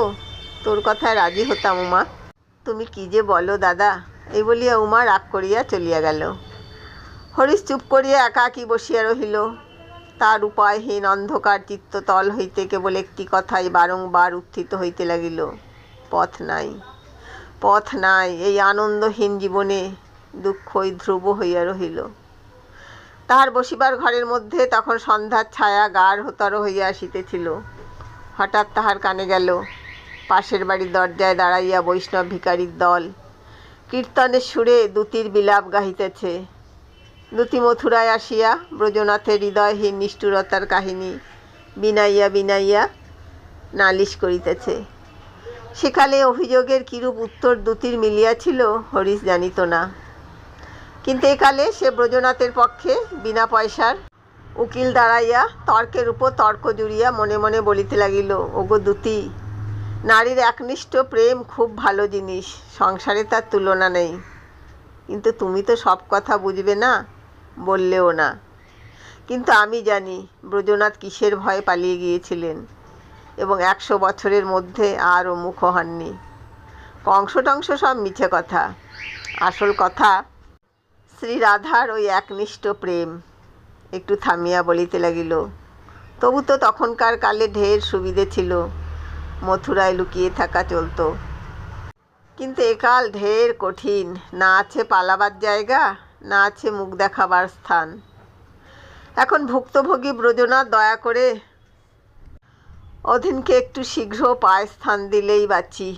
তোর কথায় রাজি হতাম উমা। তুমি কি যে বলো দাদা, এই বলিয়া উমা রাগ করিয়া চলিয়া গেল। হরিশ চুপ করিয়া একাকী বসিয়া রহিল। তার উপায়হীন অন্ধকার চিত্ততল হইতে কেবল একটি কথাই বারংবার উত্থিত হইতে লাগিল, পথ নাই, পথ নাই। এই আনন্দহীন জীবনে দুঃখই ধ্রুব হইয়া রহিল। তাহার বসিবার ঘরের মধ্যে তখন সন্ধ্যার ছায়া গাঢ়তর হইয়া আসিতেছিল। হঠাৎ তাহার কানে গেল, পাশের বাড়ির দরজায় দাঁড়াইয়া বৈষ্ণব ভিখারির দল কীর্তনের সুরে দ্যুতির বিলাপ গাহিতেছে। দ্যুতি মথুরায় আসিয়া ব্রজনাথের হৃদয়হীন নিষ্ঠুরতার কাহিনী বিনাইয়া বিনাইয়া নালিশ করিতেছে। সেকালে অভিযোগের কিরূপ উত্তর দ্যুতির মিলিয়াছিল হরিশ জানিত না, কিন্তু একালে সে ব্রজনাথের পক্ষে বিনা পয়সার উকিল দাঁড়াইয়া তর্কের উপর তর্ক জুড়িয়া মনে মনে বলিতে লাগিল, ওগো দ্যুতি, নারীর একনিষ্ঠ প্রেম খুব ভালো জিনিস, সংসারে তার তুলনা নেই, কিন্তু তুমি তো সব কথা বুঝবে না, বললেও না। কিন্তু আমি জানি ব্রজনাথ কিসের ভয়ে পালিয়ে গিয়েছিলেন, এবং 100 বছরের মধ্যে আরও মুখ হননি। কংস টংস সব মিছে কথা। আসল কথা শ্রীরাধার ওই একনিষ্ঠ প্রেম। একটু থামিয়া বলিতে লাগিল, তবু তো তখনকার কালে ঢের সুবিধে ছিল, মথুরায় লুকিয়ে থাকা চলত, কিন্তু একাল ঢের কঠিন। না আছে পালাবার জায়গা, না আছে মুখ দেখাবার স্থান। এখন ভুক্তভোগী ব্রজনাথ দয়া করে অধীনকে একটু শীঘ্র পায় স্থান দিলেই বাঁচি।